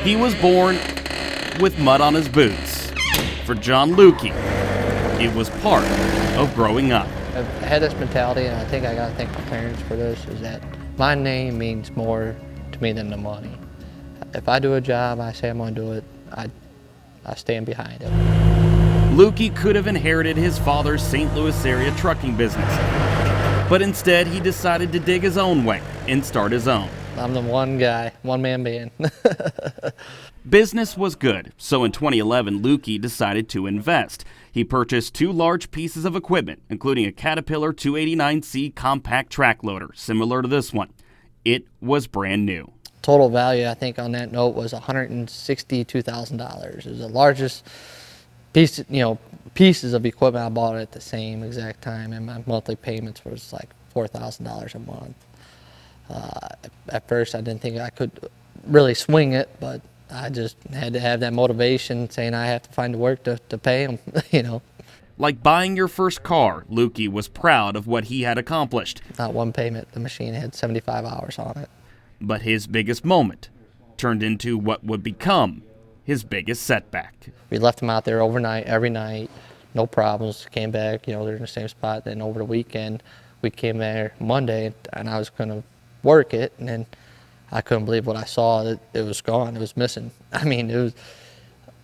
He was born with mud on his boots. For John Lukey, it was part of growing up. I've had this mentality, and I think I got to thank my parents for this, is that my name means more to me than the money. If I do a job, I say I'm going to do it, I stand behind it. Lukey could have inherited his father's St. Louis area trucking business, but instead he decided to dig his own way and start his own. I'm the one guy, one-man band. Business was good, so in 2011, Lukey decided to invest. He purchased 2 large pieces of equipment, including a Caterpillar 289C compact track loader, similar to this one. It was brand new. Total value, I think, on that note was $162,000. It was the largest pieces of equipment I bought at the same exact time, and my monthly payments was like $4,000 a month. At first, I didn't think I could really swing it, but I just had to have that motivation, saying I have to find the work to pay them, Like buying your first car, Lukey was proud of what he had accomplished. Not one payment. The machine had 75 hours on it. But his biggest moment turned into what would become his biggest setback. We left them out there overnight, every night, no problems. Came back, they're in the same spot. Then over the weekend, we came there Monday, and I was going to work it, and then I couldn't believe what I saw. It was gone. It was missing. I mean,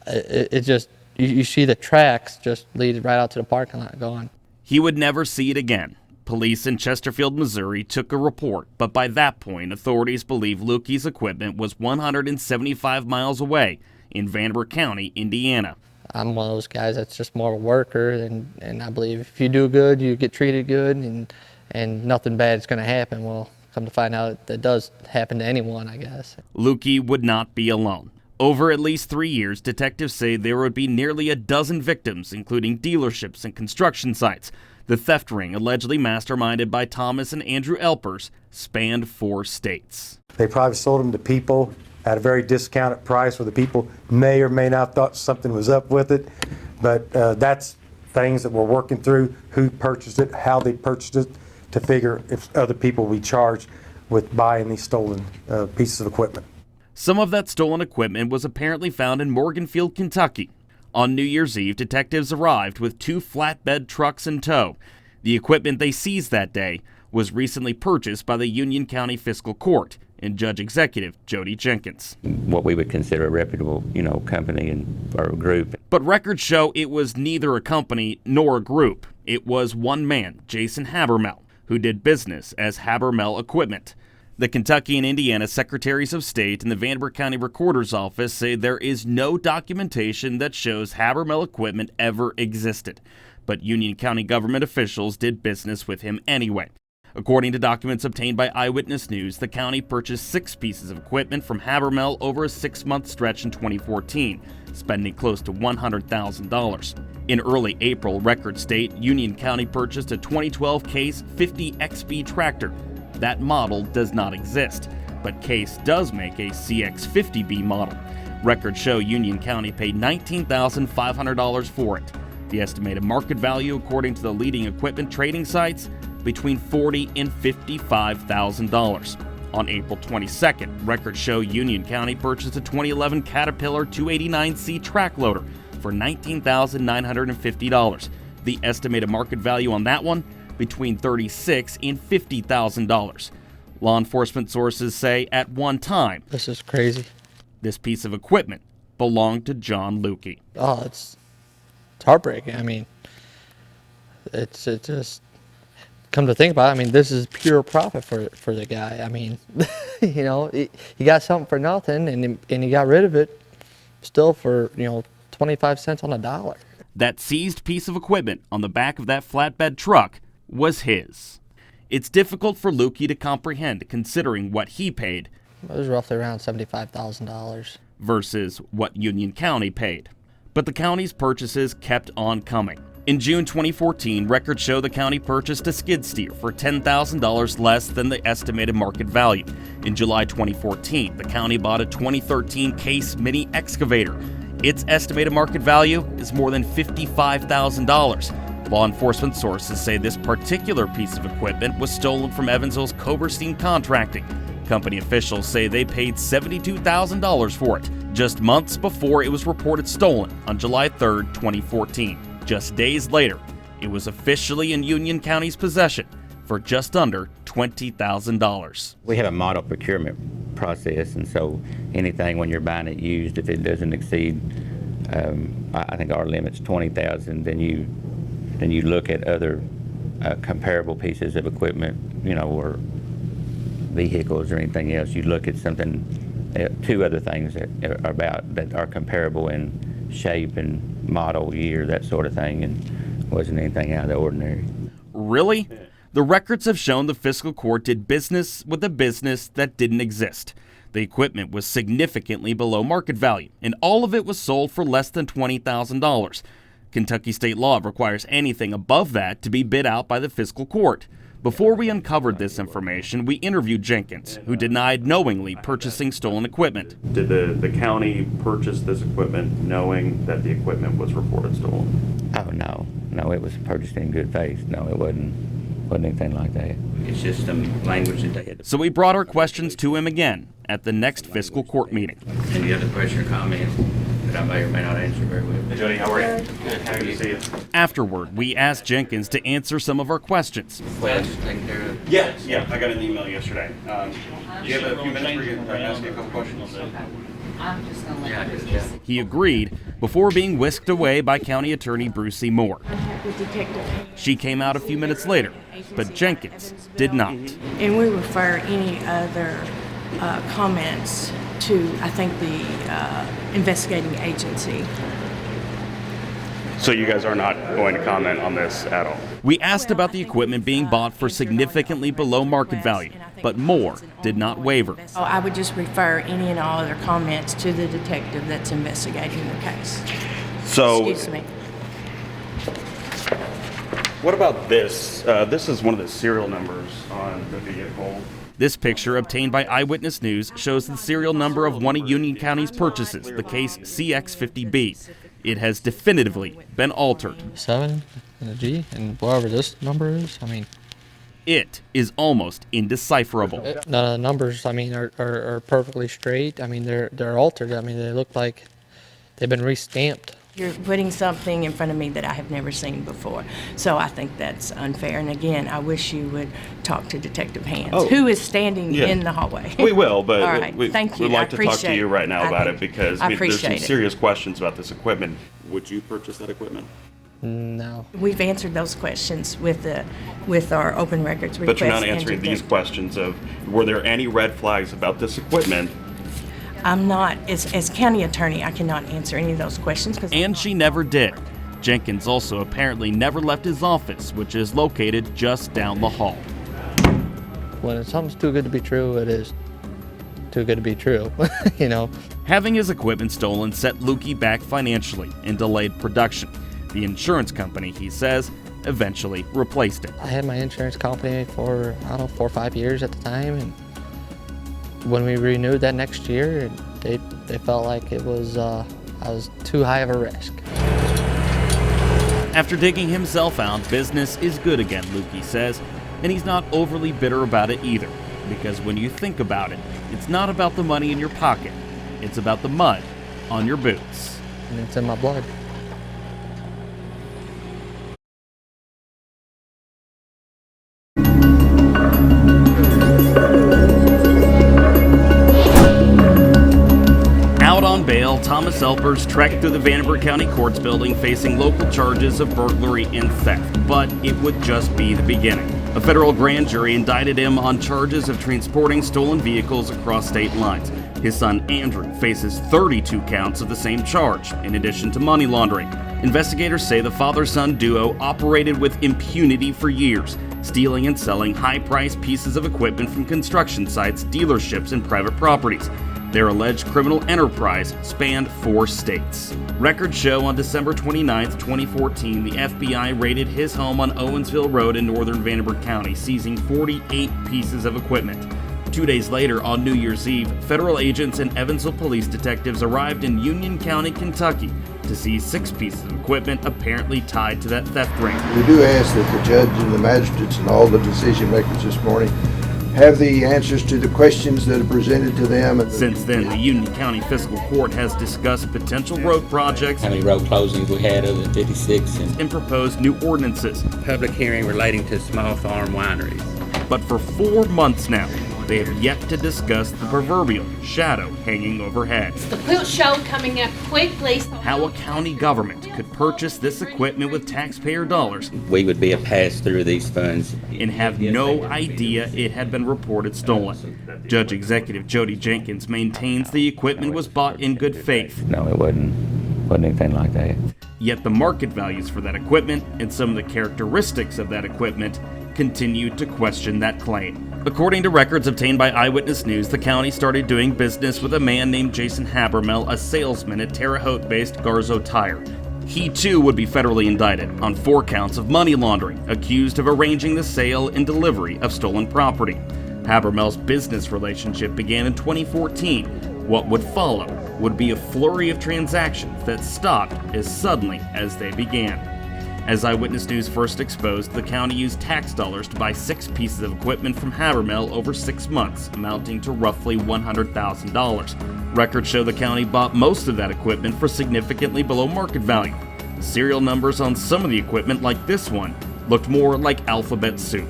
it just, you see the tracks just lead right out to the parking lot, gone. He would never see it again. Police in Chesterfield, Missouri took a report, but by that point, authorities believe Lukey's equipment was 175 miles away in Vanderbilt County, Indiana. I'm one of those guys that's just more of a worker, and I believe if you do good, you get treated good, and nothing bad is going to happen. Well, come to find out, that does happen to anyone, I guess. Lukey would not be alone. Over at least 3 years, detectives say there would be nearly a dozen victims, including dealerships and construction sites. The theft ring, allegedly masterminded by Thomas and Andrew Elpers, spanned 4 states. They probably sold them to people at a very discounted price, where the people may or may not have thought something was up with it. But that's things that we're working through, who purchased it, how they purchased it, to figure if other people will be charged with buying these stolen pieces of equipment. Some of that stolen equipment was apparently found in Morganfield, Kentucky. On New Year's Eve, detectives arrived with 2 flatbed trucks in tow. The equipment they seized that day was recently purchased by the Union County Fiscal Court and Judge Executive Jody Jenkins. What we would consider a reputable, company or group. But records show it was neither a company nor a group. It was one man, Jason Habermel, who did business as Habermel Equipment. The Kentucky and Indiana Secretaries of State and the Vanderbilt County Recorder's Office say there is no documentation that shows Habermel Equipment ever existed, but Union County government officials did business with him anyway. According to documents obtained by Eyewitness News, the county purchased 6 pieces of equipment from Habermel over a 6-month stretch in 2014, spending close to $100,000. In early April, records state Union County purchased a 2012 Case 50XB tractor. That model does not exist, but Case does make a CX50B model. Records show Union County paid $19,500 for it. The estimated market value, according to the leading equipment trading sites, between $40,000 and $55,000. On April 22nd, records show Union County purchased a 2011 Caterpillar 289C track loader for $19,950. The estimated market value on that one, between $36,000 and $50,000. Law enforcement sources say at one time, This is crazy. this piece of equipment belonged to John Lukey. Oh, it's heartbreaking. I mean, it's just, come to think about it, I mean, this is pure profit for the guy. I mean, he got something for nothing, and he got rid of it still for 25 cents on a dollar. That seized piece of equipment on the back of that flatbed truck was his. It's difficult for Lukey to comprehend, considering what he paid. It was roughly around $75,000. Versus what Union County paid. But the county's purchases kept on coming. In June 2014, records show the county purchased a skid steer for $10,000 less than the estimated market value. In July 2014, the county bought a 2013 Case mini excavator. Its estimated market value is more than $55,000. Law enforcement sources say this particular piece of equipment was stolen from Evansville's Koberstein Contracting. Company officials say they paid $72,000 for it, just months before it was reported stolen on July 3, 2014. Just days later, it was officially in Union County's possession for just under $20,000. We have a model procurement process, and so anything when you're buying it used, if it doesn't exceed, I think our limit's $20,000, then you look at other comparable pieces of equipment, or vehicles or anything else. You look at something, two other things that are comparable in shape and model, year, that sort of thing, and wasn't anything out of the ordinary. Really? The records have shown the fiscal court did business with a business that didn't exist. The equipment was significantly below market value, and all of it was sold for less than $20,000. Kentucky state law requires anything above that to be bid out by the fiscal court. Before we uncovered this information, we interviewed Jenkins, who denied knowingly purchasing stolen equipment. Did the county purchase this equipment knowing that the equipment was reported stolen? Oh, no, it was purchased in good faith. No, it wasn't anything like that. It's just some language that they had. So we brought our questions to him again at the next fiscal court meeting. Any other question or comments that I may or may not answer very well? Hey, Jody, how are you? Good. Happy to see you. Afterward, we asked Jenkins to answer some of our questions. Well, just taking care of. Yeah, I got an email yesterday. Do you have a few minutes where you can ask you a couple questions? I'm just going to let you. He agreed before being whisked away by County Attorney Brucey Moore. She came out a few minutes later, but Jenkins did not. And we refer any other comments to, I think, the investigating agency. So you guys are not going to comment on this at all? We asked about the equipment being bought for significantly below market value, but Moore did not waver. Oh, I would just refer any and all other comments to the detective that's investigating the case. So, Excuse me. what about this? This is one of the serial numbers on the vehicle. This picture, obtained by Eyewitness News, shows the serial number of one of Union County's purchases, the case CX50B. It has definitively been altered. 7 and a G, and whatever this number is, It is almost indecipherable. none of the numbers, are perfectly straight. They're altered. They look like they've been re-stamped. You're putting something in front of me that I have never seen before. So I think that's unfair. And again, I wish you would talk to Detective Hands, who is standing in the hallway. We will, but All right. Thank you. we'd like I to talk to appreciate you right now I about think- it because I there's some appreciate it. serious questions about this equipment. Would you purchase that equipment? No. We've answered those questions with our open records request. But you're not and answering these detective. questions of, were there any red flags about this equipment? I'm not, as county attorney, I cannot answer any of those questions. And she never did. Jenkins also apparently never left his office, which is located just down the hall. When something's too good to be true, it is too good to be true. Having his equipment stolen set Lukey back financially and delayed production. The insurance company, he says, eventually replaced it. I had my insurance company for, 4 or 5 years at the time, and when we renewed that next year, they felt like it was I was too high of a risk. After digging himself out, business is good again, Lukey says, and he's not overly bitter about it either, because when you think about it, it's not about the money in your pocket, it's about the mud on your boots. And it's in my blood. Out on bail, Thomas Elpers trekked through the Vanderbilt County Courts building facing local charges of burglary and theft, but it would just be the beginning. A federal grand jury indicted him on charges of transporting stolen vehicles across state lines. His son Andrew faces 32 counts of the same charge, in addition to money laundering. Investigators say the father-son duo operated with impunity for years, stealing and selling high-priced pieces of equipment from construction sites, dealerships, and private properties. Their alleged criminal enterprise spanned 4 states. Records show on December 29, 2014, the FBI raided his home on Owensville Road in northern Vanderbilt County, seizing 48 pieces of equipment. 2 days later, on New Year's Eve, federal agents and Evansville police detectives arrived in Union County, Kentucky, to seize 6 pieces of equipment apparently tied to that theft ring. We do ask that the judge and the magistrates and all the decision makers this morning have the answers to the questions that are presented to them. And Since then, the Union County Fiscal Court has discussed potential road projects How many road closings we had other than 56 and and proposed new ordinances. public hearing relating to small farm wineries. But for 4 months now, they have yet to discuss the proverbial shadow hanging overhead. The quilt show coming up quickly. How a county government could purchase this equipment with taxpayer dollars We would be a pass-through of these funds. and have no idea it had been reported stolen. Judge Executive Jody Jenkins maintains the equipment was bought in good faith. No, it wasn't anything like that. Yet the market values for that equipment and some of the characteristics of that equipment continue to question that claim. According to records obtained by Eyewitness News, the county started doing business with a man named Jason Habermel, a salesman at Terre Haute-based Garzo Tire. He too would be federally indicted on 4 counts of money laundering, accused of arranging the sale and delivery of stolen property. Habermel's business relationship began in 2014. What would follow would be a flurry of transactions that stopped as suddenly as they began. As Eyewitness News first exposed, the county used tax dollars to buy 6 pieces of equipment from Habermel over 6 months, amounting to roughly $100,000. Records show the county bought most of that equipment for significantly below market value. The serial numbers on some of the equipment, like this one, looked more like alphabet soup.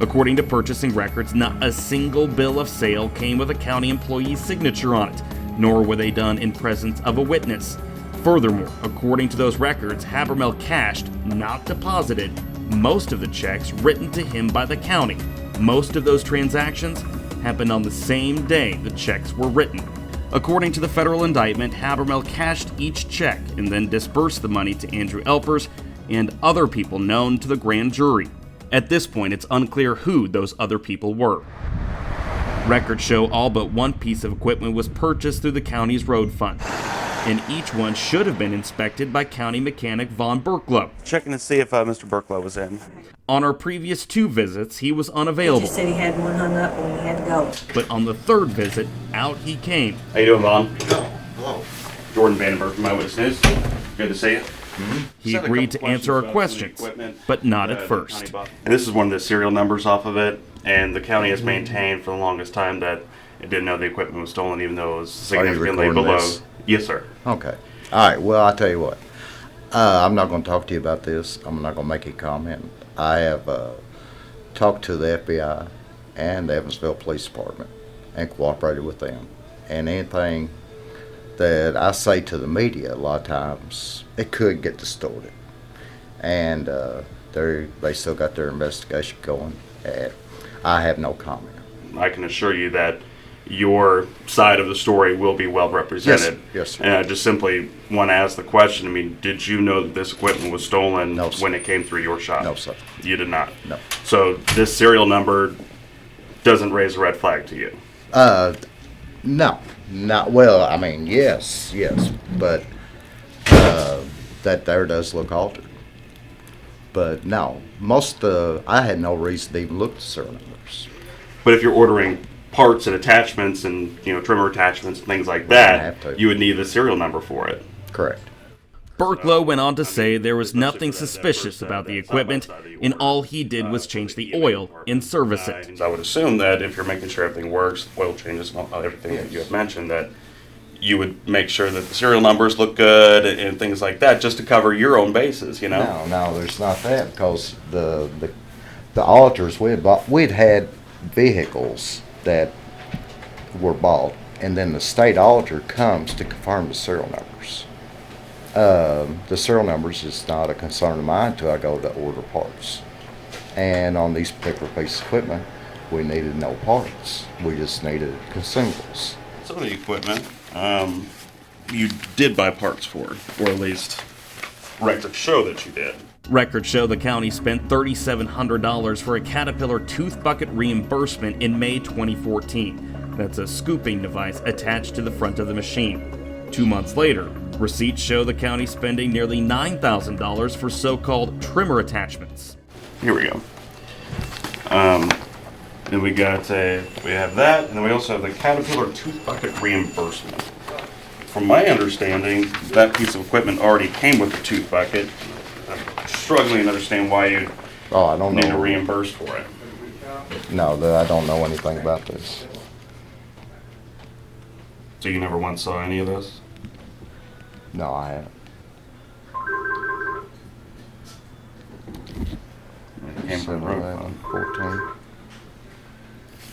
According to purchasing records, not a single bill of sale came with a county employee's signature on it, nor were they done in presence of a witness. Furthermore, according to those records, Habermel cashed, not deposited, most of the checks written to him by the county. Most of those transactions happened on the same day the checks were written. According to the federal indictment, Habermel cashed each check and then disbursed the money to Andrew Elpers and other people known to the grand jury. At this point, it's unclear who those other people were. Records show all but one piece of equipment was purchased through the county's road fund, and each one should have been inspected by county mechanic Von Berklow. Checking to see if Mr. Berklow was in. On our previous 2 visits, he was unavailable, Said he had one hung up and he had to go. but on the 3rd visit, out he came. How you doing, Vaughn? hello. Jordan Vandenberg from Eyewitness News. Good to see you. He agreed to answer our questions, but not at first. And this is one of the serial numbers off of it, and the county has maintained for the longest time that it didn't know the equipment was stolen, even though it was significantly recording below. this? Yes, sir. Okay. All right. Well, I'll tell you what. I'm not going to talk to you about this. I'm not going to make a comment. I have talked to the FBI and the Evansville Police Department and cooperated with them. And anything that I say to the media, a lot of times, it could get distorted. And they still got their investigation going. And I have no comment. I can assure you that your side of the story will be well represented. Yes, sir. And I just simply want to ask the question, I mean, did you know that this equipment was stolen No, sir. when it came through your shop? No, sir. You did not? No. So this serial number doesn't raise a red flag to you? No, not well. I mean, yes, but that there does look altered. But no, I had no reason to even look at the serial numbers. But if you're ordering parts and attachments and, trimmer attachments and things like have that, to. you would need the serial number for it. Correct. Berklow went on to say there was nothing suspicious about the equipment, and all he did was change the oil and service it. I would assume that if you're making sure everything works, oil changes, and everything that you have mentioned, that you would make sure that the serial numbers look good and things like that, just to cover your own bases, No, there's not that, because the auditors we'd had vehicles that were bought, and then the state auditor comes to confirm the serial numbers. The serial numbers is not a concern of mine until I go to order parts. And on these particular pieces of equipment, we needed no parts. We just needed consumables. Some of the equipment, you did buy parts for, or at least records show that you did. Records show the county spent $3,700 for a Caterpillar tooth bucket reimbursement in May 2014. That's a scooping device attached to the front of the machine. 2 months later, receipts show the county spending nearly $9,000 for so-called trimmer attachments. Here we go. Then we have that, and then we also have the Caterpillar tooth bucket reimbursement. From my understanding, that piece of equipment already came with the tooth bucket. I'm struggling to understand why you I don't need to know. reimburse for it. No, I don't know anything about this. So you never once saw any of this? No, I haven't. It came from the road 7, fund. 14.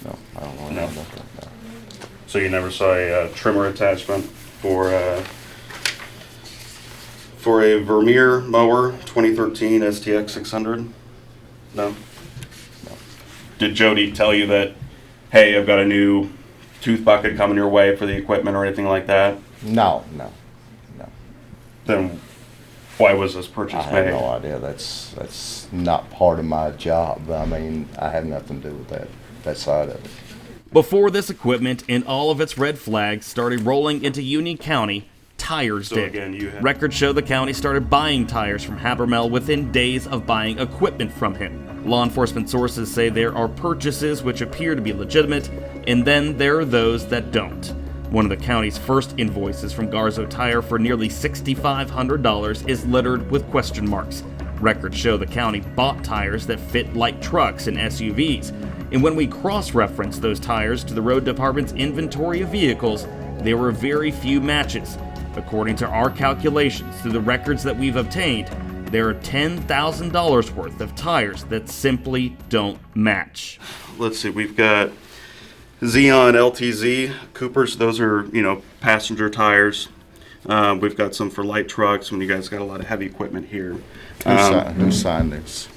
No, I don't know anything No. about that. No. So you never saw a trimmer attachment for a Vermeer mower 2013 STX 600? No? Did Jody tell you that, hey, I've got a new tooth bucket coming your way for the equipment or anything like that? No. Then why was this I purchase have made? no idea. That's not part of my job. I mean, I have nothing to do with that side of it. Before this equipment and all of its red flags started rolling into Union County, tires So did. again, you had- Records show the county started buying tires from Habermel within days of buying equipment from him. Law enforcement sources say there are purchases which appear to be legitimate, and then there are those that don't. One of the county's first invoices from Garzo Tire for nearly $6,500 is littered with question marks. Records show the county bought tires that fit like trucks and SUVs, and when we cross-reference those tires to the road department's inventory of vehicles, there were very few matches. According to our calculations through the records that we've obtained, there are $10,000 worth of tires that simply don't match. Let's see, we've got Xeon LTZ Coopers. Those are, passenger tires. We've got some for light trucks when you guys got a lot of heavy equipment here. Who signed this?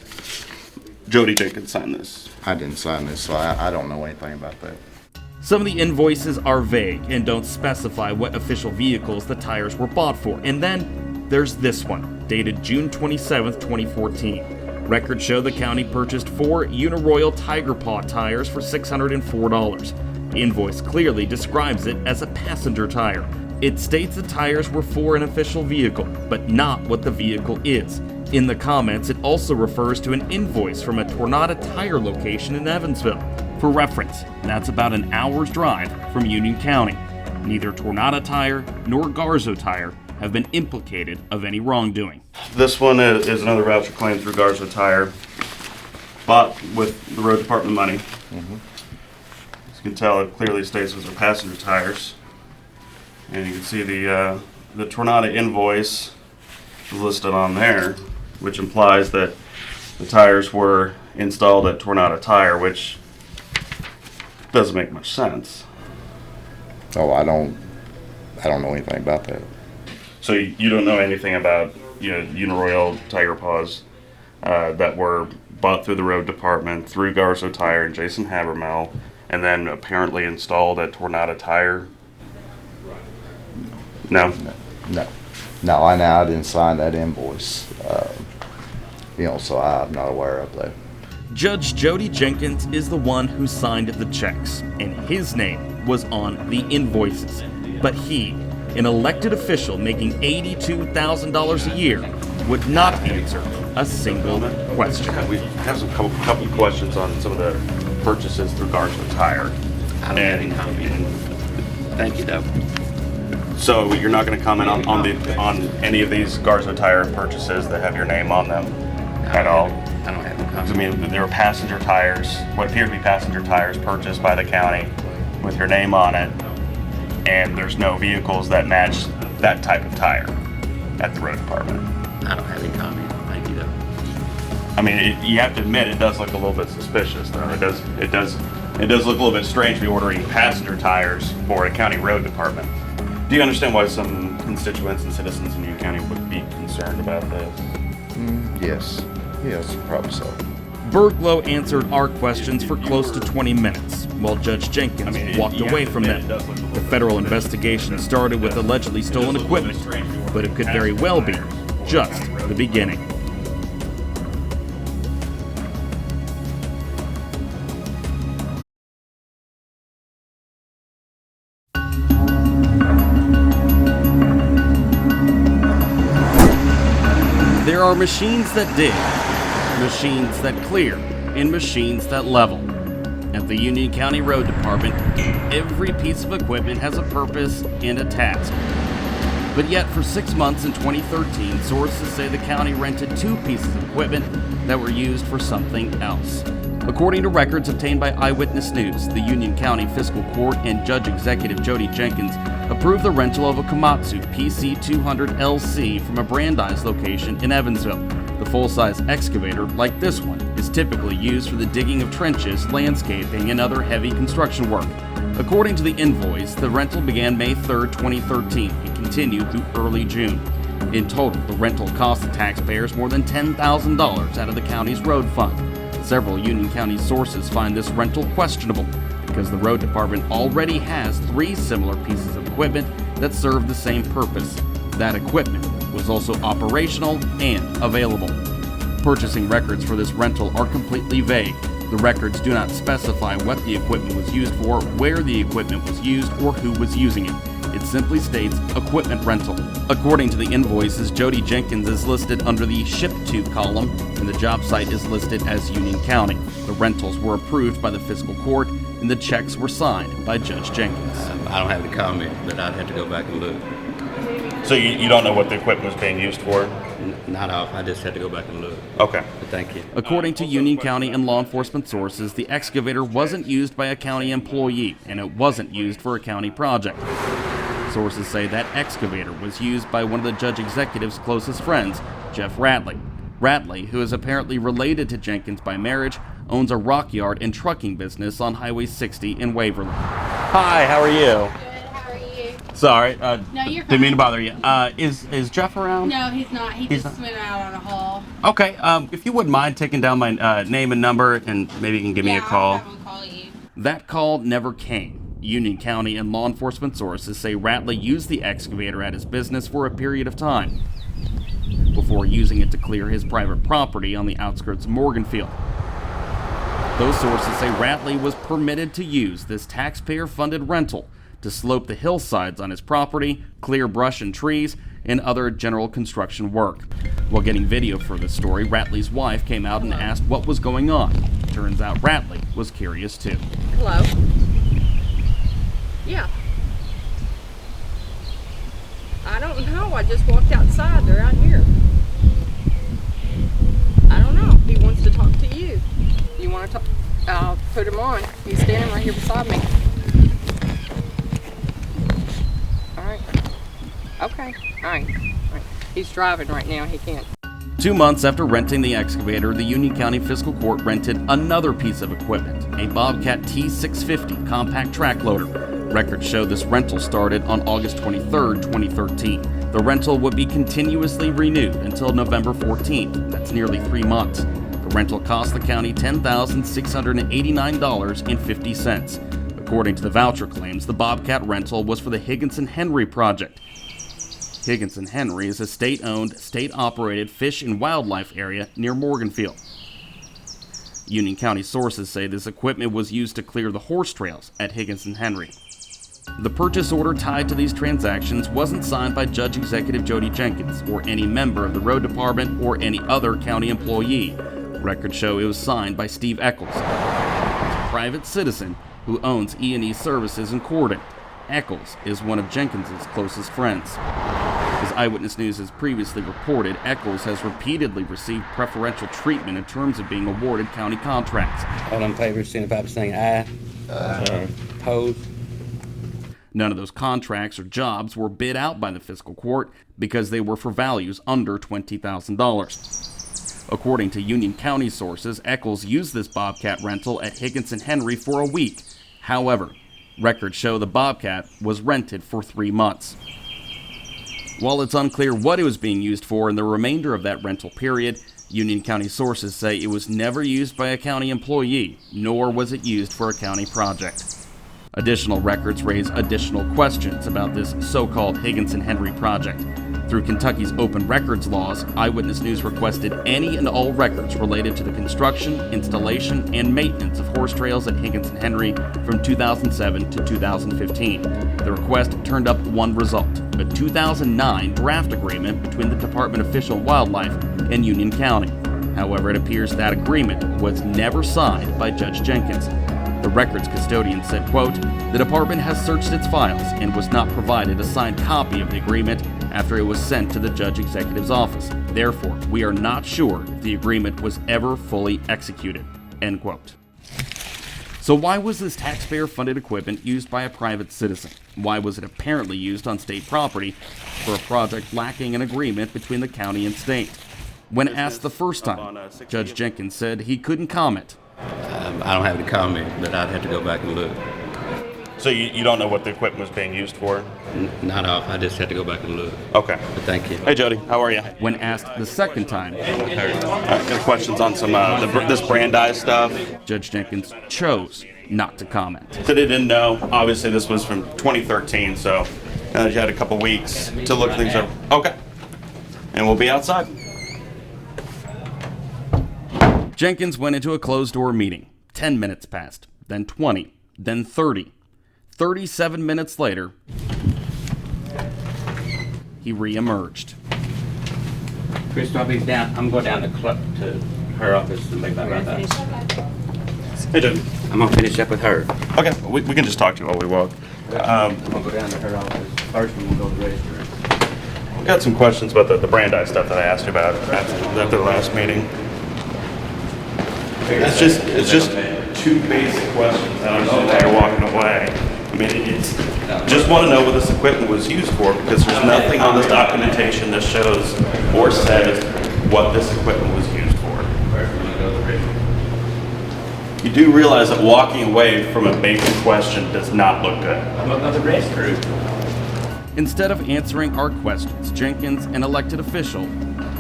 Jody Jenkins signed this. I didn't sign this, so I don't know anything about that. Some of the invoices are vague and don't specify what official vehicles the tires were bought for. And then there's this one, dated June 27th, 2014. Records show the county purchased 4 Uniroyal Tiger Paw tires for $604. The invoice clearly describes it as a passenger tire. It states the tires were for an official vehicle, but not what the vehicle is. In the comments, it also refers to an invoice from a Tornado Tire location in Evansville. For reference, that's about an hour's drive from Union County. Neither Tornado Tire nor Garzo Tire have been implicated of any wrongdoing. This one is another voucher claim through Garza Tire, bought with the road department money. As you can tell, it clearly states those are passenger tires. And you can see the Tornado invoice is listed on there, which implies that the tires were installed at Tornado Tire, which doesn't make much sense. Oh, I don't know anything about that. So you don't know anything about Uniroyal Tiger Paws that were bought through the road department, through Garzo Tire and Jason Habermel, and then apparently installed at Tornado Tire? No? No, I didn't sign that invoice. So I'm not aware of that. Judge Jody Jenkins is the one who signed the checks, and his name was on the invoices. But he, an elected official making $82,000 a year, would not answer a single question. We have some couple questions on some of the purchases through Garzo Tire. I don't have any comment. Thank you, though. So you're not going to comment on any of these Garzo Tire purchases that have your name on them at all? I don't have any comment. I mean, there are passenger tires, what appear to be passenger tires purchased by the county with your name on it, and there's no vehicles that match that type of tire at the road department. I don't have any comment. Thank you, though. I mean, you have to admit it does look a little bit suspicious, though. It does look a little bit strange to be ordering passenger tires for a county road department. Do you understand why some constituents and citizens in Union County would be concerned about this? Yes, probably so. Berglow answered our questions for close to 20 minutes, while Judge Jenkins walked away from them. The federal investigation started with allegedly stolen equipment, but it could very well be just the beginning. There are machines that dig, machines that clear, and machines that level. At the Union County Road Department, every piece of equipment has a purpose and a task. But yet, for 6 months in 2013, sources say the county rented 2 pieces of equipment that were used for something else. According to records obtained by Eyewitness News, the Union County Fiscal Court and Judge Executive Jody Jenkins approved the rental of a Komatsu PC200LC from a Brandeis location in Evansville. The full-size excavator, like this one, is typically used for the digging of trenches, landscaping, and other heavy construction work. According to the invoice, the rental began May 3, 2013 and continued through early June. In total, the rental cost the taxpayers more than $10,000 out of the county's road fund. Several Union County sources find this rental questionable because the road department already has 3 similar pieces of equipment that serve the same purpose. That equipment was also operational and available. Purchasing records for this rental are completely vague. The records do not specify what the equipment was used for, where the equipment was used, or who was using it. It simply states equipment rental. According to the invoices, Jody Jenkins is listed under the ship to column, and the job site is listed as Union County. The rentals were approved by the fiscal court, and the checks were signed by Judge Jenkins. I don't have the comment, but I'd have to go back and look. So you don't know what the equipment was being used for? Not off. I just had to go back and look. Okay. But thank you. According to Union County and law enforcement sources, the excavator wasn't used by a county employee, and it wasn't used for a county project. Sources say that excavator was used by one of the judge executive's closest friends, Jeff Ratley. Ratley, who is apparently related to Jenkins by marriage, owns a rock yard and trucking business on Highway 60 in Waverly. Hi, how are you? Good, how are you? Sorry, No, you're didn't mean to fine. bother you. Is Jeff around? No, he's not. He He's just not. went out on a haul. Okay, if you wouldn't mind taking down my name and number, and maybe you can give me a call. I'll have him call you. That call never came. Union County and law enforcement sources say Ratley used the excavator at his business for a period of time before using it to clear his private property on the outskirts of Morganfield. Those sources say Ratley was permitted to use this taxpayer-funded rental to slope the hillsides on his property, clear brush and trees, and other general construction work. While getting video for this story, Ratley's wife came out and asked what was going on. Turns out Ratley was curious too. Hello? Yeah. I don't know. I just walked outside. They're out here. I don't know. He wants to talk to you. You want to talk? I'll put him on. He's standing right here beside me. All right. Okay. All right. All right. He's driving right now. He can't. 2 months after renting the excavator, the Union County Fiscal Court rented another piece of equipment, a Bobcat T650 compact track loader. Records show this rental started on August 23, 2013. The rental would be continuously renewed until November 14th. That's nearly 3 months. The rental cost the county $10,689.50. According to the voucher claims, the Bobcat rental was for the Higginson Henry project. Higginson Henry is a state-owned, state-operated fish and wildlife area near Morganfield. Union County sources say this equipment was used to clear the horse trails at Higginson Henry. The purchase order tied to these transactions wasn't signed by Judge Executive Jody Jenkins or any member of the road department or any other county employee. Records show it was signed by Steve Eccles, a private citizen who owns E&E Services in Corden. Eccles is one of Jenkins's closest friends. As Eyewitness News has previously reported, Eccles has repeatedly received preferential treatment in terms of being awarded county contracts. All in favor, signify by saying aye. Opposed? None of those contracts or jobs were bid out by the fiscal court because they were for values under $20,000. According to Union County sources, Eccles used this Bobcat rental at Higginson Henry for a week. However, records show the Bobcat was rented for 3 months. While it's unclear what it was being used for in the remainder of that rental period, Union County sources say it was never used by a county employee, nor was it used for a county project. Additional records raise additional questions about this so-called Higginson Henry project. Through Kentucky's open records laws, Eyewitness News requested any and all records related to the construction, installation, and maintenance of horse trails at Higginson Henry from 2007 to 2015. The request turned up one result, a 2009 draft agreement between the Department of Fish and Wildlife and Union County. However, it appears that agreement was never signed by Judge Jenkins. The records custodian said, quote, "The department has searched its files and was not provided a signed copy of the agreement after it was sent to the judge executive's office. Therefore, we are not sure if the agreement was ever fully executed," End quote. So why was this taxpayer-funded equipment used by a private citizen? Why was it apparently used on state property for a project lacking an agreement between the county and state? When asked the first time, Judge Jenkins said he couldn't comment. I don't have any comment, but I'd have to go back and look. So you don't know what the equipment was being used for? Not off. I just had to go back and look. Okay. But thank you. Hey, Jody, how are you? When asked the second time, Got questions on some this Brandeis stuff. Judge Jenkins chose not to comment. Said he didn't know. Obviously, this was from 2013, so you had a couple weeks to look things over. Okay. And we'll be outside. Jenkins went into a closed-door meeting. 10 minutes passed, then 20, then 30. 37 minutes later, he re-emerged. Chris, I'll be down. I'm going down to her office and make that right back. Hey, Jody. I'm going to finish up with her. Okay, we can just talk to you while we walk. I'm going to go down to her office. First, we'll go to the restroom. I've got some questions about the Brandeis stuff that I asked you about after the last meeting. It's just two basic questions. I understand why you're walking away. I mean, it's just want to know what this equipment was used for, because there's nothing on this documentation that shows or says what this equipment was used for. You do realize that walking away from a basic question does not look good. I'm going to the restroom. Instead of answering our questions, Jenkins, an elected official,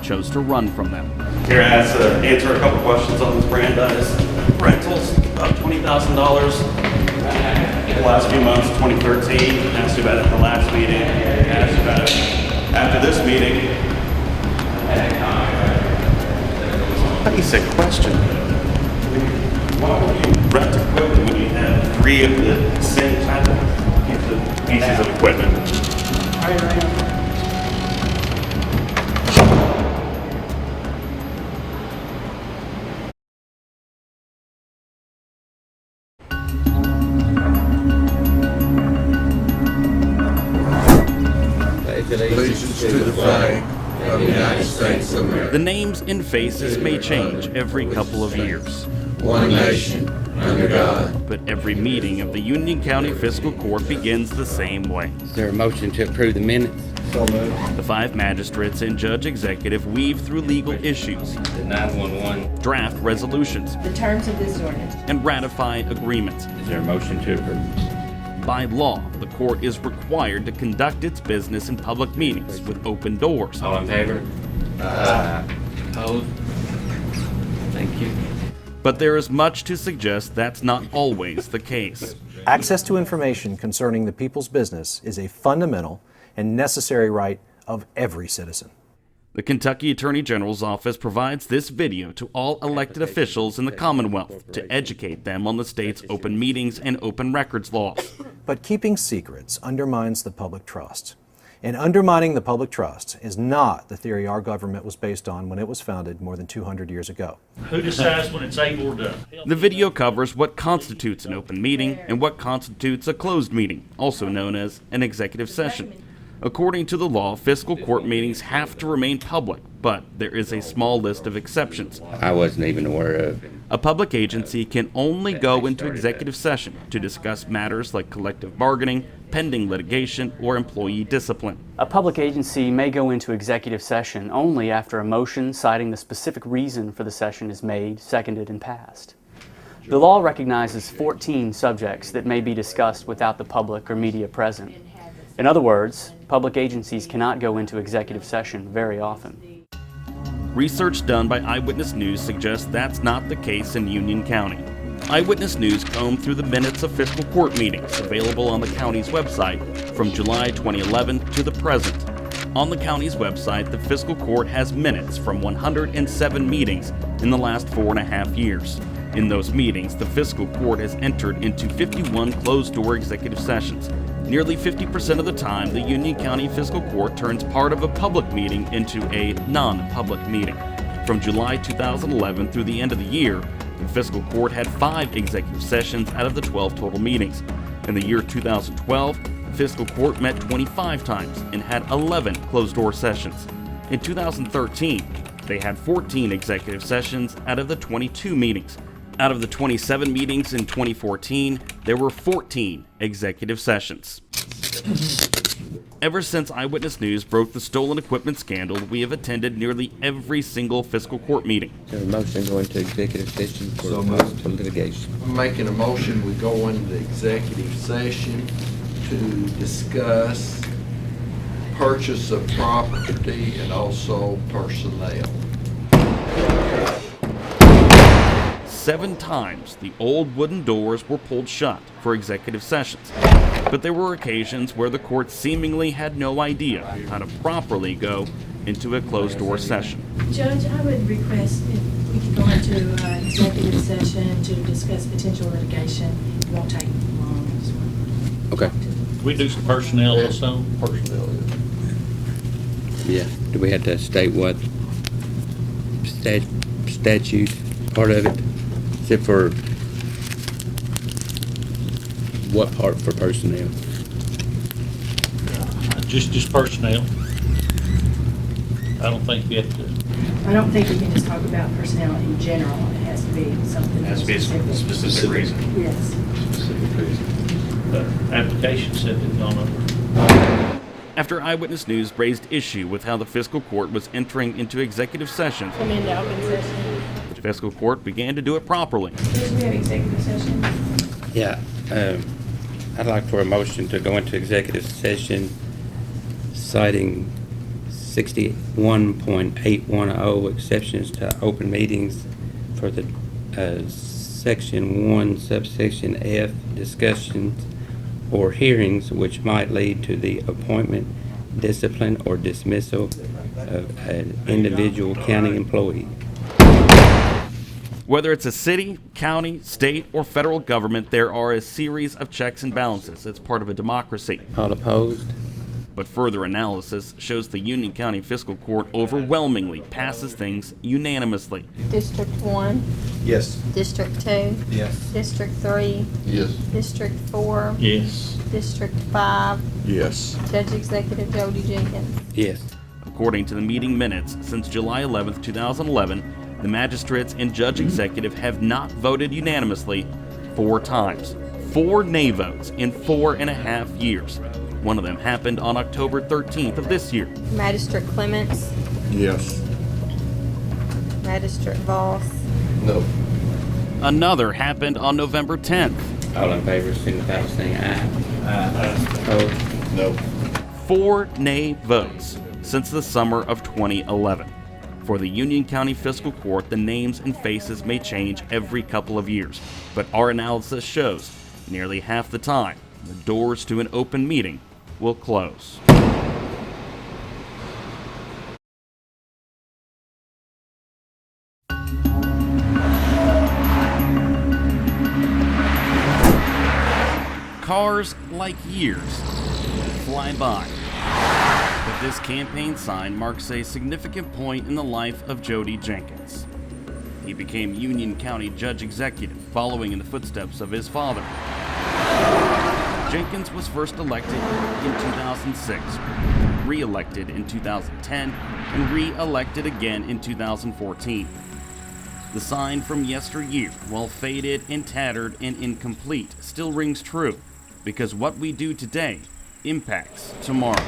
chose to run from them. Here, I asked to answer a couple questions on this Brandeis rentals, about $20,000. The last few months, 2013, asked you about it at the last meeting, asked you about it after this meeting. Basic question. Why would you rent equipment when you have three of the same type of pieces of equipment? Allegiance to the flag of the United States of America. The names and faces may change every couple of years. One nation, under God. But every meeting of the Union County Fiscal Court begins the same way. Is there a motion to approve the minutes? The 5 magistrates and judge executive weave through legal issues, The 911. draft resolutions, The terms of this ordinance. and ratify agreements. Is there a motion to approve? By law, the court is required to conduct its business in public meetings with open doors. All in favor? Opposed? Thank you. But there is much to suggest that's not always the case. Access to information concerning the people's business is a fundamental and necessary right of every citizen. The Kentucky Attorney General's office provides this video to all elected officials in the Commonwealth to educate them on the state's open meetings and open records laws. But keeping secrets undermines the public trust. And undermining the public trust is not the theory our government was based on when it was founded more than 200 years ago. Who decides when it's able or done? The video covers what constitutes an open meeting and what constitutes a closed meeting, also known as an executive session. According to the law, fiscal court meetings have to remain public, but there is a small list of exceptions. I wasn't even aware of it. A public agency can only go into executive session to discuss matters like collective bargaining, pending litigation, or employee discipline. A public agency may go into executive session only after a motion citing the specific reason for the session is made, seconded, and passed. The law recognizes 14 subjects that may be discussed without the public or media present. In other words, public agencies cannot go into executive session very often. Research done by Eyewitness News suggests that's not the case in Union County. Eyewitness News combed through the minutes of fiscal court meetings available on the county's website from July 2011 to the present. On the county's website, the fiscal court has minutes from 107 meetings in the last 4.5 years. In those meetings, the fiscal court has entered into 51 closed-door executive sessions. Nearly 50% of the time, the Union County Fiscal Court turns part of a public meeting into a non-public meeting. From July 2011 through the end of the year, the Fiscal Court had 5 executive sessions out of the 12 total meetings. In the year 2012, the Fiscal Court met 25 times and had 11 closed-door sessions. In 2013, they had 14 executive sessions out of the 22 meetings. Out of the 27 meetings in 2014, there were 14 executive sessions. Ever since Eyewitness News broke the stolen equipment scandal, we have attended nearly every single fiscal court meeting. So a motion going to executive session for litigation. I'm making a motion, we go into executive session to discuss purchase of property and also personnel. 7 times the old wooden doors were pulled shut for executive sessions, but there were occasions where the court seemingly had no idea how to properly go into a closed-door session. Judge, I would request if we could go into executive session to discuss potential litigation. It won't take long. Okay. Can we do some personnel also? Personnel, Yeah. Do we have to state what statute part of it? Except for what part for personnel? Just personnel. I don't think we have to. I don't think we can just talk about personnel in general. It has to be something. It has to be a specific reason. Yes. Specific reason. The application said they'd gone over. After Eyewitness News raised issue with how the fiscal court was entering into executive sessions, Come into open session. the fiscal court began to do it properly. Do we have executive session? Yeah. I'd like for a motion to go into executive session citing 61.810 exceptions to open meetings for the Section 1, subsection F, discussions or hearings which might lead to the appointment, discipline, or dismissal of an individual county employee. Whether it's a city, county, state, or federal government, there are a series of checks and balances. It's part of a democracy. All opposed? But further analysis shows the Union County Fiscal Court overwhelmingly passes things unanimously. District 1, Yes. District 2, Yes. District 3, Yes. District 4, Yes. District 5, Yes. Judge Executive Jody Jenkins. Yes. According to the meeting minutes, since July 11, 2011, the magistrates and judge executive have not voted unanimously 4 times. 4 nay votes in 4.5 years. One of them happened on October 13th of this year. Magistrate Clements, Yes. Magistrate Voss, No. Another happened on November 10th. All in favor, signify by saying aye. Aye. Opposed? No. 4 nay votes since the summer of 2011. For the Union County Fiscal Court, the names and faces may change every couple of years, but our analysis shows nearly half the time the doors to an open meeting will close. Cars, like years, fly by. But this campaign sign marks a significant point in the life of Jody Jenkins. He became Union County Judge Executive following in the footsteps of his father. Jenkins was first elected in 2006, re-elected in 2010, and re-elected again in 2014. The sign from yesteryear, while faded and tattered and incomplete, still rings true, because what we do today impacts tomorrow.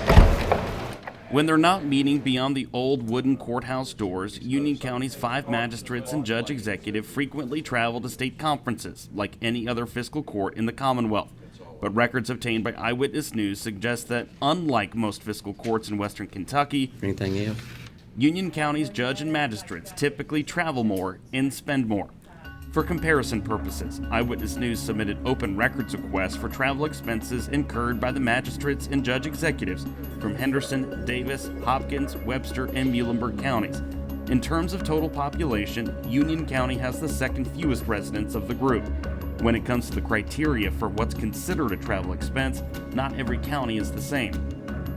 When they're not meeting beyond the old wooden courthouse doors, Union County's 5 magistrates and judge executive frequently travel to state conferences, like any other fiscal court in the Commonwealth. But records obtained by Eyewitness News suggest that, unlike most fiscal courts in western Kentucky, Anything else? Union County's judge and magistrates typically travel more and spend more. For comparison purposes, Eyewitness News submitted open records requests for travel expenses incurred by the magistrates and judge executives from Henderson, Davis, Hopkins, Webster, and Muhlenberg counties. In terms of total population, Union County has the second fewest residents of the group. When it comes to the criteria for what's considered a travel expense, not every county is the same.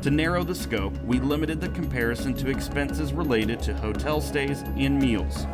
To narrow the scope, we limited the comparison to expenses related to hotel stays and meals.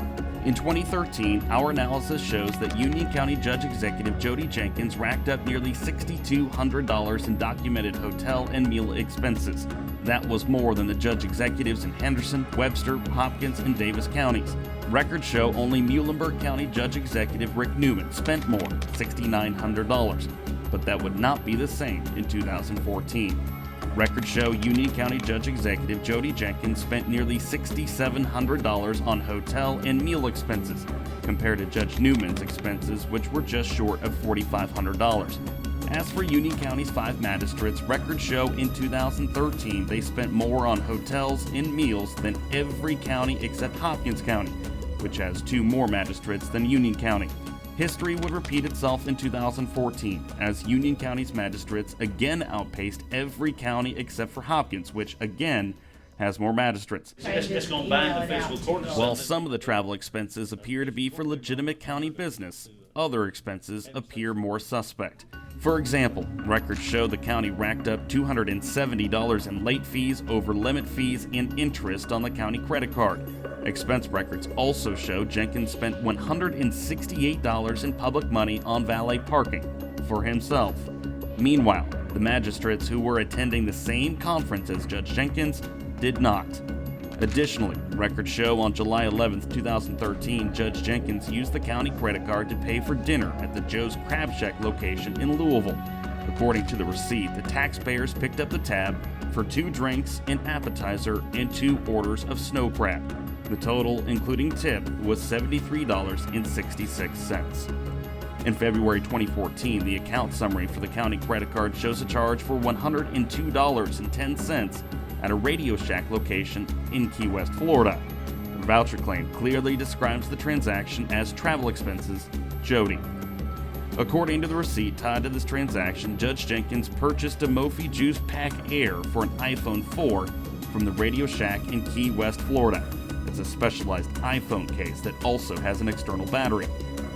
In 2013, our analysis shows that Union County Judge Executive Jody Jenkins racked up nearly $6,200 in documented hotel and meal expenses. That was more than the judge executives in Henderson, Webster, Hopkins, and Davis counties. Records show only Muhlenberg County Judge Executive Rick Newman spent more, $6,900. But that would not be the same in 2014. Records show Union County Judge Executive Jody Jenkins spent nearly $6,700 on hotel and meal expenses, compared to Judge Newman's expenses, which were just short of $4,500. As for Union County's 5 magistrates, records show in 2013 they spent more on hotels and meals than every county except Hopkins County, which has 2 more magistrates than Union County. History would repeat itself in 2014, as Union County's magistrates again outpaced every county except for Hopkins, which again has more magistrates. It's going to bind the fiscal court. While some of the travel expenses appear to be for legitimate county business, other expenses appear more suspect. For example, records show the county racked up $270 in late fees, over limit fees, and interest on the county credit card. Expense records also show Jenkins spent $168 in public money on valet parking for himself. Meanwhile, the magistrates who were attending the same conference as Judge Jenkins did not. Additionally, records show on July 11, 2013, Judge Jenkins used the county credit card to pay for dinner at the Joe's Crab Shack location in Louisville. According to the receipt, the taxpayers picked up the tab for 2 drinks, an appetizer, and 2 orders of snow crab. The total, including tip, was $73.66. In February 2014, the account summary for the county credit card shows a charge for $102.10 at a Radio Shack location in Key West, Florida. The voucher claim clearly describes the transaction as travel expenses, Jody. According to the receipt tied to this transaction, Judge Jenkins purchased a Mophie Juice Pack Air for an iPhone 4 from the Radio Shack in Key West, Florida. It's a specialized iPhone case that also has an external battery.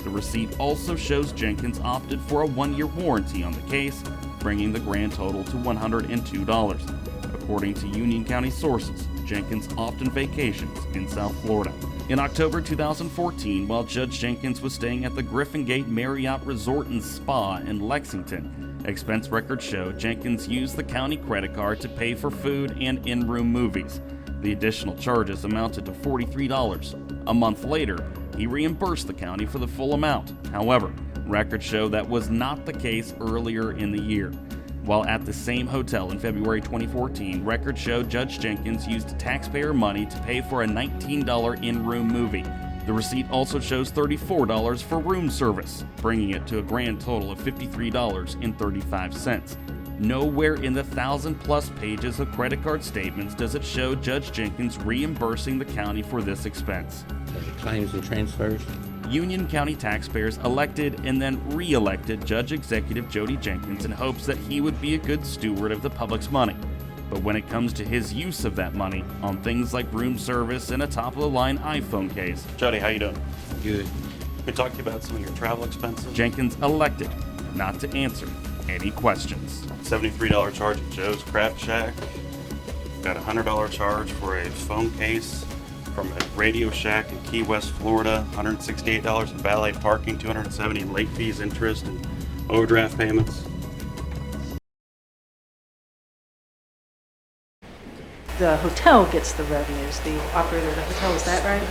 The receipt also shows Jenkins opted for a 1-year warranty on the case, bringing the grand total to $102. According to Union County sources, Jenkins often vacations in South Florida. In October 2014, while Judge Jenkins was staying at the Griffin Gate Marriott Resort and Spa in Lexington, expense records show Jenkins used the county credit card to pay for food and in-room movies. The additional charges amounted to $43. A month later, he reimbursed the county for the full amount. However, records show that was not the case earlier in the year. While at the same hotel in February 2014, records show Judge Jenkins used taxpayer money to pay for a $19 in-room movie. The receipt also shows $34 for room service, bringing it to a grand total of $53.35. Nowhere in the 1,000+ pages of credit card statements does it show Judge Jenkins reimbursing the county for this expense. Claims and transfers. Union County taxpayers elected and then re-elected Judge Executive Jody Jenkins in hopes that he would be a good steward of the public's money. But when it comes to his use of that money on things like room service and a top-of-the-line iPhone case. Jody, how you doing? Good. We talked to you about some of your travel expenses. Jenkins elected not to answer any questions. $73 charge at Joe's Crab Shack. Got a $100 charge for a phone case from a Radio Shack in Key West, Florida. $168 in valet parking, $270 in late fees, interest, and overdraft payments. The hotel gets the revenues, the operator of the hotel, is that right?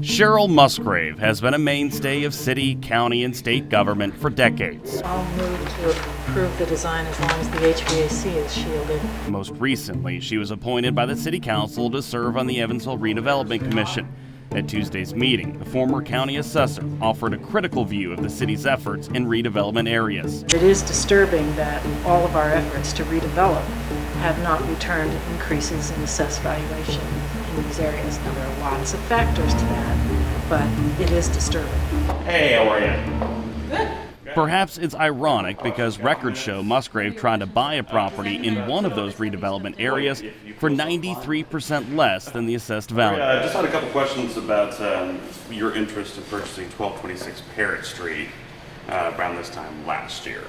Cheryl Musgrave has been a mainstay of city, county, and state government for decades. I'll move to approve the design as long as the HVAC is shielded. Most recently, she was appointed by the City Council to serve on the Evansville Redevelopment Commission. At Tuesday's meeting, the former county assessor offered a critical view of the city's efforts in redevelopment areas. It is disturbing that all of our efforts to redevelop have not returned increases in assessed valuation in these areas. Now, there are lots of factors to that, but it is disturbing. Hey, how are you? Good. Perhaps it's ironic because records show Musgrave tried to buy a property in one of those redevelopment areas for 93% less than the assessed value. Just had a couple questions about your interest in purchasing 1226 Parrott Street around this time last year.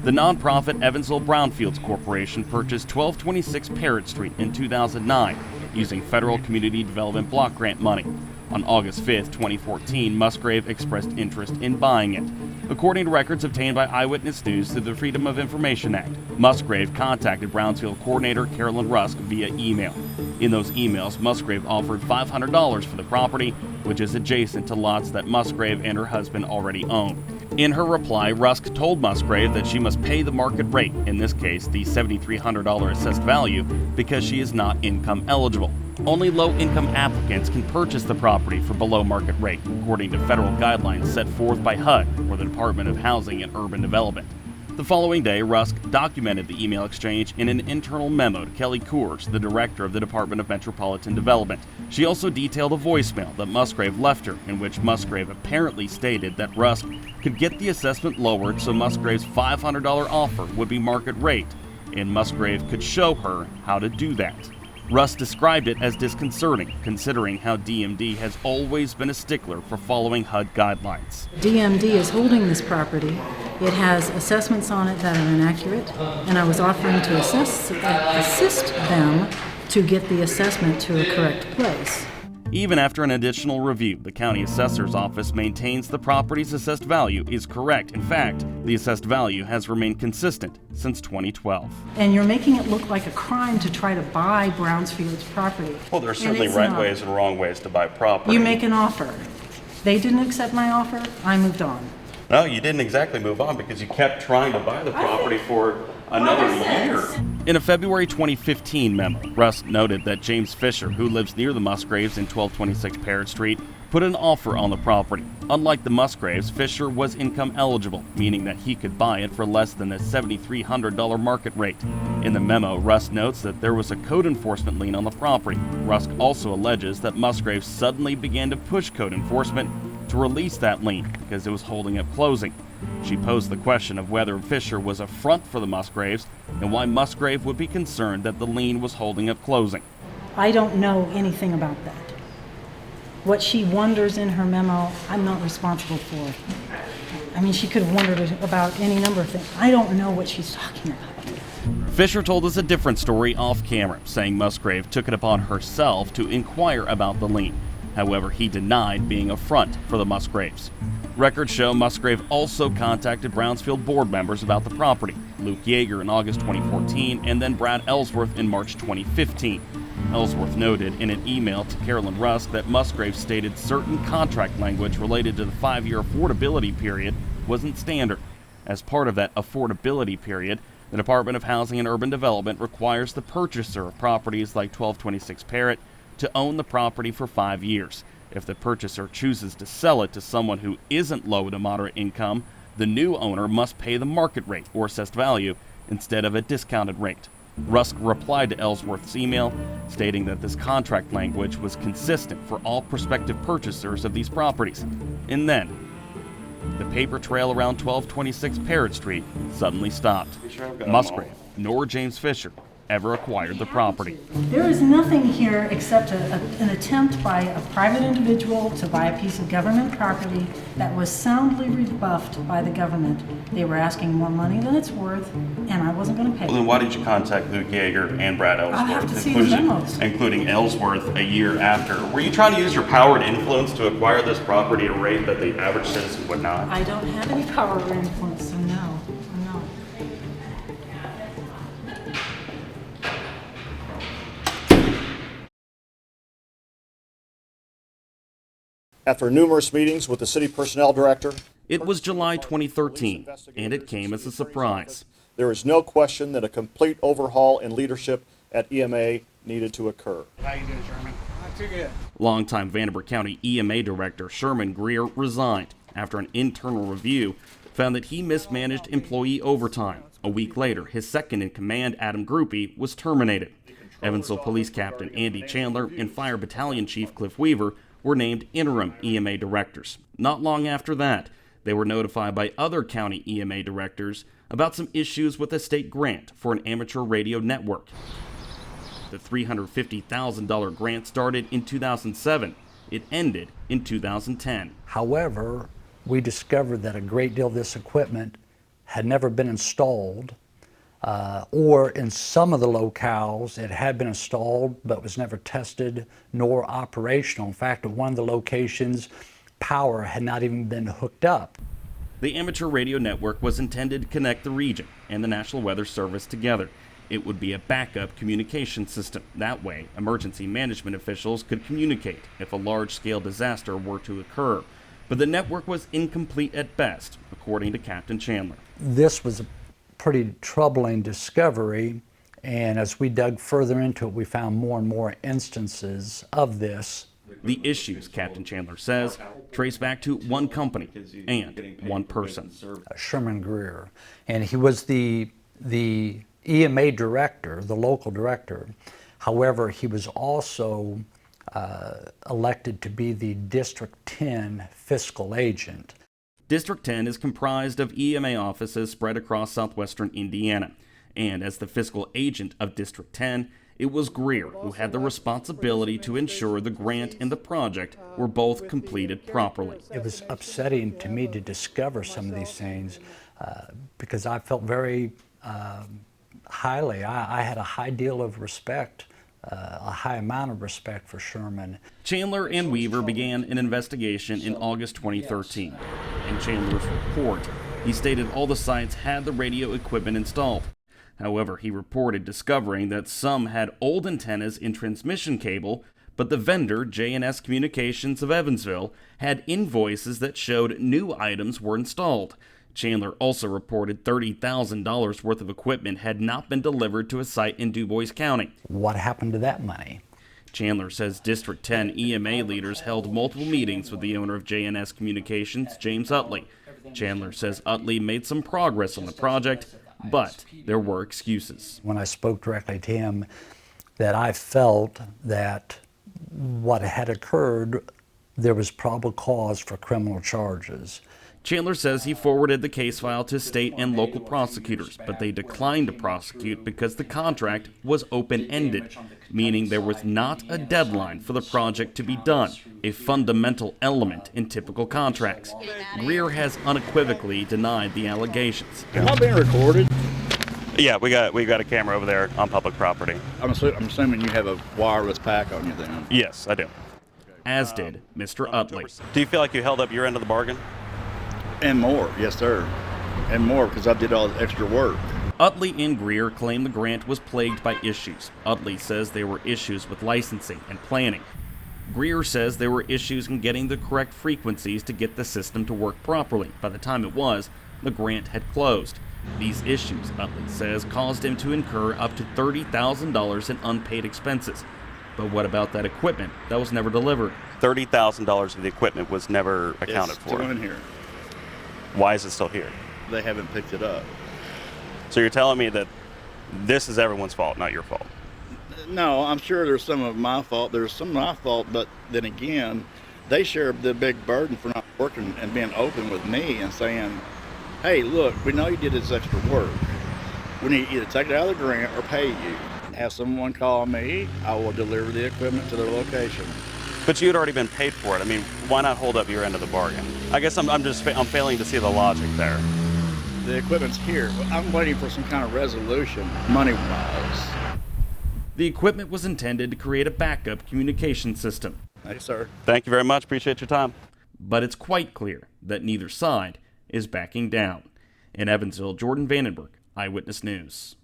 The nonprofit Evansville Brownfields Corporation purchased 1226 Parrott Street in 2009 using federal community development block grant money. On August 5, 2014, Musgrave expressed interest in buying it. According to records obtained by Eyewitness News through the Freedom of Information Act, Musgrave contacted Brownsfield coordinator Carolyn Rusk via email. In those emails, Musgrave offered $500 for the property, which is adjacent to lots that Musgrave and her husband already own. In her reply, Rusk told Musgrave that she must pay the market rate, in this case the $7,300 assessed value, because she is not income eligible. Only low-income applicants can purchase the property for below market rate, according to federal guidelines set forth by HUD, or the Department of Housing and Urban Development. The following day, Rusk documented the email exchange in an internal memo to Kelly Coors, the director of the Department of Metropolitan Development. She also detailed a voicemail that Musgrave left her, in which Musgrave apparently stated that Rusk could get the assessment lowered so Musgrave's $500 offer would be market rate, and Musgrave could show her how to do that. Rusk described it as disconcerting, considering how DMD has always been a stickler for following HUD guidelines. DMD is holding this property. It has assessments on it that are inaccurate, and I was offering to assist them to get the assessment to a correct place. Even after an additional review, the county assessor's office maintains the property's assessed value is correct. In fact, the assessed value has remained consistent since 2012. And you're making it look like a crime to try to buy Brownsfield's property. Well, there are certainly right ways and wrong ways to buy property. You make an offer. They didn't accept my offer. I moved on. No, you didn't exactly move on because you kept trying to buy the property for another year. In a February 2015 memo, Rusk noted that James Fisher, who lives near the Musgraves in 1226 Parrott Street, put an offer on the property. Unlike the Musgraves, Fisher was income eligible, meaning that he could buy it for less than the $7,300 market rate. In the memo, Rusk notes that there was a code enforcement lien on the property. Rusk also alleges that Musgraves suddenly began to push code enforcement to release that lien because it was holding up closing. She posed the question of whether Fisher was a front for the Musgraves and why Musgrave would be concerned that the lien was holding up closing. I don't know anything about that. What she wonders in her memo, I'm not responsible for. I mean, she could have wondered about any number of things. I don't know what she's talking about. Fisher told us a different story off camera, saying Musgrave took it upon herself to inquire about the lien. However, he denied being a front for the Musgraves. Records show Musgrave also contacted Brownsfield board members about the property, Luke Yeager in August 2014 and then Brad Ellsworth in March 2015. Ellsworth noted in an email to Carolyn Rusk that Musgrave stated certain contract language related to the 5-year affordability period wasn't standard. As part of that affordability period, the Department of Housing and Urban Development requires the purchaser of properties like 1226 Parrott to own the property for 5 years. If the purchaser chooses to sell it to someone who isn't low to moderate income, the new owner must pay the market rate or assessed value instead of a discounted rate. Rusk replied to Ellsworth's email, stating that this contract language was consistent for all prospective purchasers of these properties. And then, the paper trail around 1226 Parrott Street suddenly stopped. Musgrave, nor James Fisher, ever acquired the property. There is nothing here except an attempt by a private individual to buy a piece of government property that was soundly rebuffed by the government. They were asking more money than it's worth, and I wasn't going to pay. Well, then why did you contact Luke Yeager and Brad Ellsworth, I'll have to see the memos. including Ellsworth a year after? Were you trying to use your power and influence to acquire this property at a rate that the average citizen would not? I don't have any power or influence, so no, I'm not. After numerous meetings with the city personnel director, it was July 2013, and it came as a surprise. There is no question that a complete overhaul in leadership at EMA needed to occur. How you doing, Sherman? Not too good. Longtime Vanderbilt County EMA Director Sherman Greer resigned after an internal review found that he mismanaged employee overtime. A week later, his second-in-command, Adam Gruppe, was terminated. Evansville Police Captain Andy Chandler and Fire Battalion Chief Cliff Weaver were named interim EMA directors. Not long after that, they were notified by other county EMA directors about some issues with a state grant for an amateur radio network. The $350,000 grant started in 2007. It ended in 2010. However, we discovered that a great deal of this equipment had never been installed or in some of the locales it had been installed but was never tested nor operational. In fact, at one of the locations, power had not even been hooked up. The amateur radio network was intended to connect the region and the National Weather Service together. It would be a backup communication system. That way, emergency management officials could communicate if a large-scale disaster were to occur. But the network was incomplete at best, according to Captain Chandler. This was a pretty troubling discovery, and as we dug further into it, we found more and more instances of this. The issues, Captain Chandler says, trace back to one company and one person. Sherman Greer, and he was the EMA director, the local director. However, he was also elected to be the District 10 fiscal agent. District 10 is comprised of EMA offices spread across southwestern Indiana, and as the fiscal agent of District 10, it was Greer who had the responsibility to ensure the grant and the project were both completed properly. It was upsetting to me to discover some of these things because I felt very highly. I had a high deal of respect, a high amount of respect for Sherman. Chandler and Weaver began an investigation in August 2013. In Chandler's report, he stated all the sites had the radio equipment installed. However, he reported discovering that some had old antennas in transmission cable, but the vendor, J&S Communications of Evansville, had invoices that showed new items were installed. Chandler also reported $30,000 worth of equipment had not been delivered to a site in DuBois County. What happened to that money? Chandler says District 10 EMA leaders held multiple meetings with the owner of J&S Communications, James Utley. Chandler says Utley made some progress on the project, but there were excuses. When I spoke directly to him, that I felt that what had occurred, there was probable cause for criminal charges. Chandler says he forwarded the case file to state and local prosecutors, but they declined to prosecute because the contract was open-ended, meaning there was not a deadline for the project to be done, a fundamental element in typical contracts. Greer has unequivocally denied the allegations. Am I being recorded? Yeah, we got a camera over there on public property. I'm assuming you have a wireless pack on you then? Yes, I do. As did Mr. Utley. Do you feel like you held up your end of the bargain? And more, yes sir. And more because I did all the extra work. Utley and Greer claim the grant was plagued by issues. Utley says there were issues with licensing and planning. Greer says there were issues in getting the correct frequencies to get the system to work properly. By the time it was, the grant had closed. These issues, Utley says, caused him to incur up to $30,000 in unpaid expenses. But what about that equipment that was never delivered? $30,000 of the equipment was never accounted for. It's still in here. Why is it still here? They haven't picked it up. So you're telling me that this is everyone's fault, not your fault? No, I'm sure there's some of my fault. There's some of my fault, but then again, they share the big burden for not working and being open with me and saying, hey, look, we know you did this extra work. We need to either take it out of the grant or pay you. Have someone call me, I will deliver the equipment to their location. But you had already been paid for it. I mean, why not hold up your end of the bargain? I guess I'm failing to see the logic there. The equipment's here. I'm waiting for some kind of resolution, money-wise. The equipment was intended to create a backup communication system. Thanks, sir. Thank you very much. Appreciate your time. But it's quite clear that neither side is backing down. In Evansville, Jordan Vandenberg, Eyewitness News.